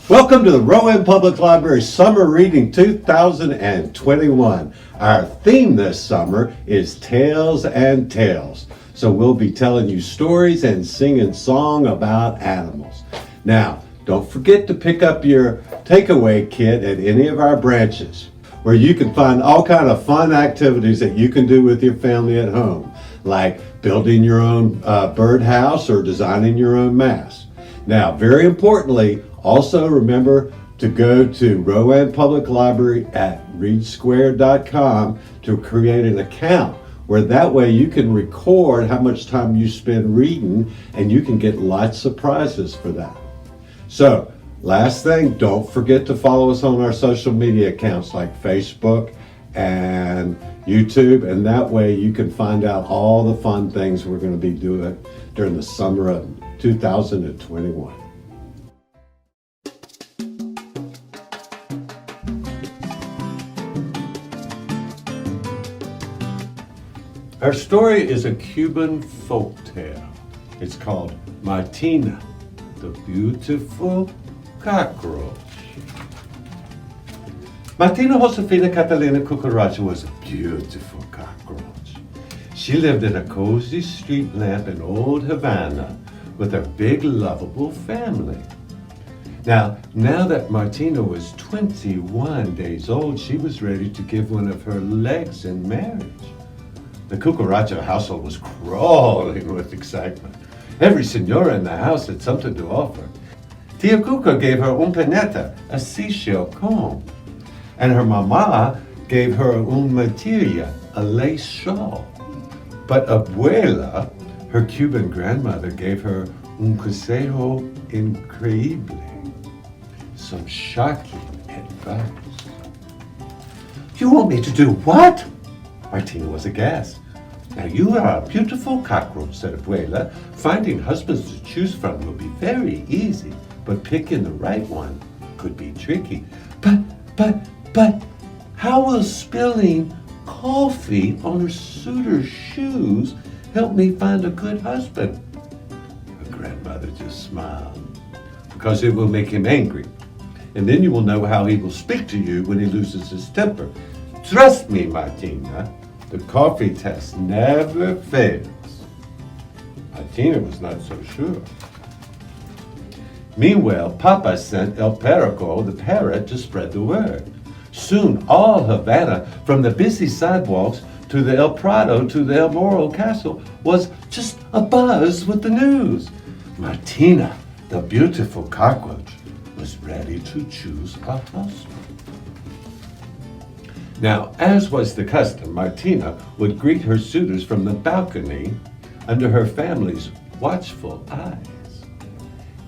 Welcome to the Rowan Public Library Summer Reading 2021. Our theme this summer is Tales and Tales. So we'll be telling you stories and singing song about animals. Now, don't forget to pick up your takeaway kit at any of our branches, where you can find all kind of fun activities that you can do with your family at home, like building your own birdhouse or designing your own mask. Now, very importantly, also remember to go to Rowan Public Library at readsquare.com to create an account, where that way you can record how much time you spend reading and you can get lots of prizes for that. So, last thing, don't forget to follow us on our social media accounts like Facebook and YouTube, and that way you can find out all the fun things we're going to be doing during the summer of 2021. Our story is a Cuban folktale. It's called Martina, the Beautiful Cockroach. Martina Josefina Catalina Cucaracha was a beautiful cockroach. She lived in a cozy street lamp in old Havana with her big, lovable family. Now that Martina was 21 days old, she was ready to give one of her legs in marriage. The Cucaracha household was crawling with excitement. Every señora in the house had something to offer. Tia Cuca gave her un peneta, a seashell comb, and her mama gave her un matilla, a lace shawl. But Abuela, her Cuban grandmother, gave her un consejo increíble, some shocking advice. You want me to do what? Martina was aghast. Now you are a beautiful cockroach, said Abuela. Finding husbands to choose from will be very easy, but picking the right one could be tricky. But, how will spilling coffee on her suitor's shoes help me find a good husband? Her grandmother just smiled. Because it will make him angry. And then you will know how he will speak to you when he loses his temper. Trust me, Martina, the coffee test never fails. Martina was not so sure. Meanwhile, Papa sent El Perico, the parrot, to spread the word. Soon all Havana, from the busy sidewalks to the El Prado to the El Moro Castle, was just abuzz with the news. Martina, the beautiful cockroach, was ready to choose a husband. Now, as was the custom, Martina would greet her suitors from the balcony under her family's watchful eyes.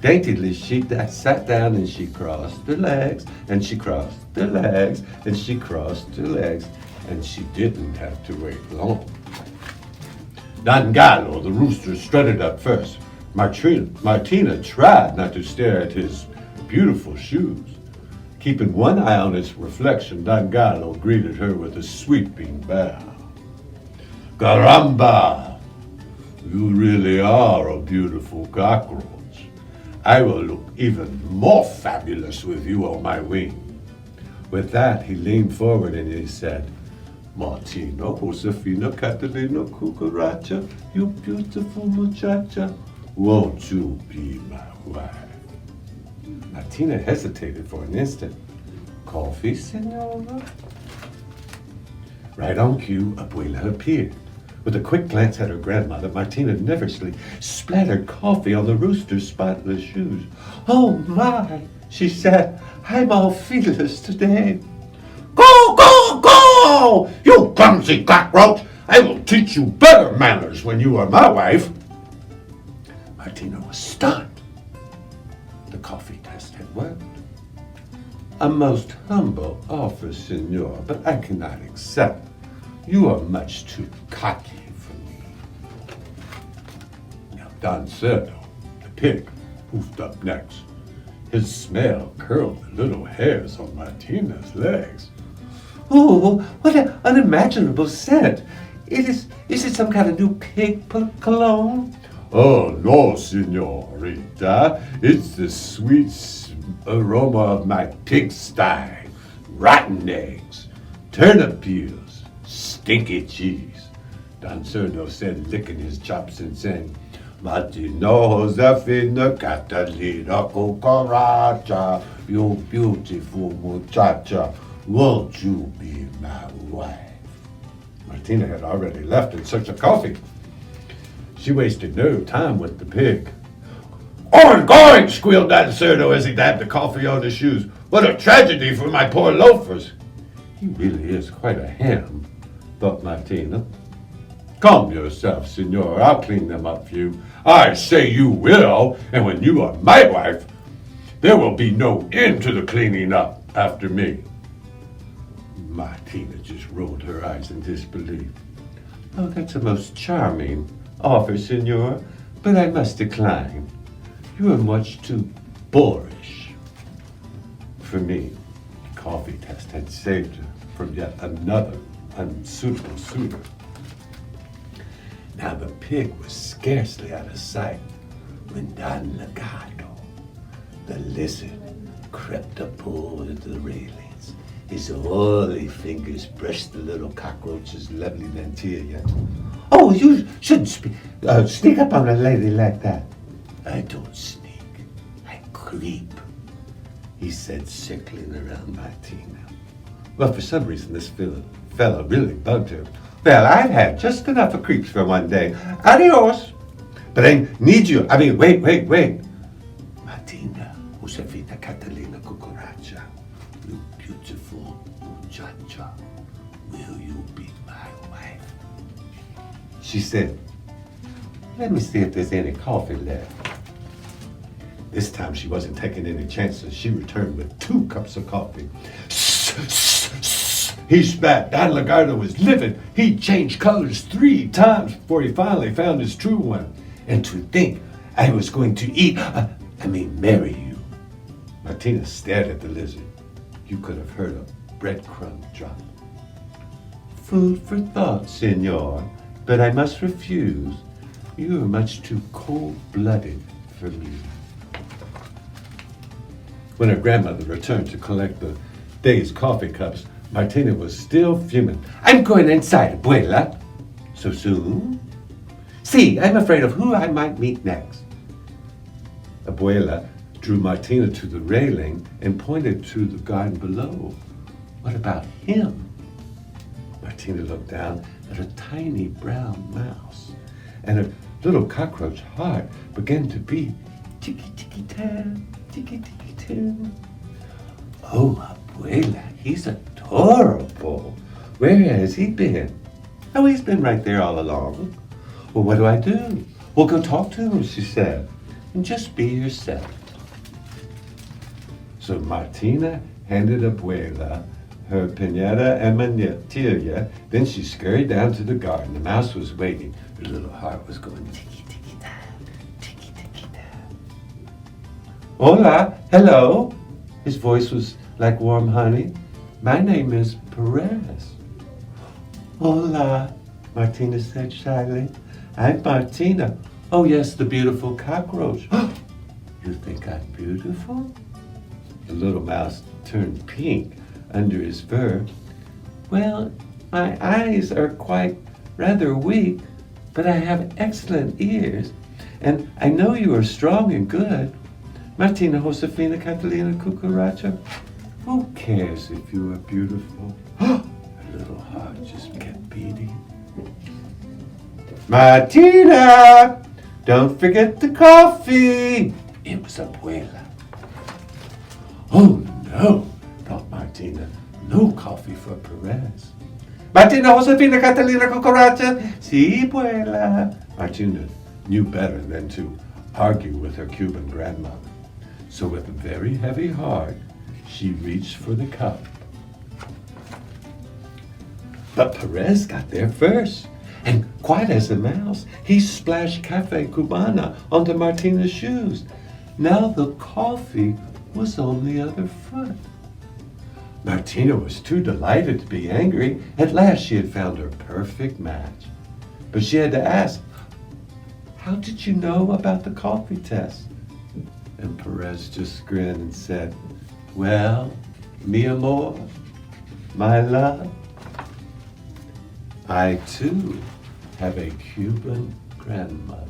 Daintily, she sat down and she crossed her legs, and she crossed her legs, and she crossed her legs, and she didn't have to wait long. Don Gallo, the rooster, strutted up first. Martina tried not to stare at his beautiful shoes. Keeping one eye on its reflection, Don Gallo greeted her with a sweeping bow. Caramba! You really are a beautiful cockroach. I will look even more fabulous with you on my wing. With that, he leaned forward and he said, Martina Josefina Catalina Cucaracha, you beautiful muchacha, won't you be my wife? Martina hesitated for an instant. Coffee, senora? Right on cue, Abuela appeared. With a quick glance at her grandmother, Martina nervously splattered coffee on the rooster's spotless shoes. Oh my, she said, I'm all fearless today. Go, go, go! You clumsy cockroach! I will teach you better manners when you are my wife. Martina was stunned. The coffee test had worked. A most humble offer, senor, but I cannot accept. You are much too cocky for me. Now Don Cerdo, the pig, hoofed up next. His smell curled the little hairs on Martina's legs. Oh, what an unimaginable scent! Is it some kind of new pig cologne? Oh, no, senorita. It's the sweet aroma of my pigsty, rotten eggs, turnip peels, stinky cheese. Don Cerdo said, licking his chops and saying, Martino Josefina Catalina Cucaracha, you beautiful muchacha, won't you be my wife? Martina had already left in search of coffee. She wasted no time with the pig. Going, squealed Don Cerdo as he dabbed the coffee on his shoes. What a tragedy for my poor loafers. He really is quite a ham, thought Martina. Calm yourself, senor. I'll clean them up for you. I say you will, and when you are my wife, there will be no end to the cleaning up after me. Martina just rolled her eyes in disbelief. Oh, that's a most charming offer, senor, but I must decline. You are much too boorish for me. The coffee test had saved her from yet another unsuitable suitor. Now the pig was scarcely out of sight when Don Legato, the lizard, crept up over the railings. His oily fingers brushed the little cockroach's lovely mantilla. Oh, you shouldn't sneak up on a lady like that. I don't sneak, I creep, he said, circling around Martina. Well, for some reason, this fella really bugged her. Well, I've had just enough of creeps for one day. Adios. But I need you. Wait. Martina Josefina Catalina Cucaracha, you beautiful muchacha, will you be my wife? She said, let me see if there's any coffee left. This time she wasn't taking any chances. She returned with 2 cups of coffee. He spat. Don Legardo was livid. He changed colors 3 times before he finally found his true one. And to think I was going to marry you. Martina stared at the lizard. You could have heard a breadcrumb drop. Food for thought, senor, but I must refuse. You are much too cold-blooded for me. When her grandmother returned to collect the day's coffee cups, Martina was still fuming. I'm going inside, abuela. So soon? See, I'm afraid of who I might meet next. Abuela drew Martina to the railing and pointed to the garden below. What about him? Martina looked down at a tiny brown mouse, and her little cockroach heart began to beat. Ticky-ticky-tam, ticky-ticky-tam. Oh, abuela, he's adorable. Where has he been? Oh, he's been right there all along. Well, what do I do? Well, go talk to him, she said, and just be yourself. So Martina handed abuela her pinata and manilla. Then she scurried down to the garden. The mouse was waiting. Her little heart was going ticky-ticky-tam, ticky-ticky-tam. Hola, hello. His voice was like warm honey. My name is Perez. Hola, Martina said shyly. I'm Martina. Oh, yes, the beautiful cockroach. You think I'm beautiful? The little mouse turned pink under his fur. Well, my eyes are quite rather weak, but I have excellent ears, and I know you are strong and good. Martina Josefina Catalina Cucaracha. Who cares if you are beautiful? Her little heart just kept beating. Martina! Don't forget the coffee! It was Abuela. Oh no, thought Martina. No coffee for Perez. Martina Josefina Catalina Cucaracha. Si, Abuela. Martina knew better than to argue with her Cuban grandmother. So with a very heavy heart, she reached for the cup. But Perez got there first, and quiet as a mouse, he splashed Cafe Cubana onto Martina's shoes. Now the coffee was on the other foot. Martina was too delighted to be angry. At last she had found her perfect match. But she had to ask, how did you know about the coffee test? And Perez just grinned and said, "Well, mi amor, my love, I too have a Cuban grandmother."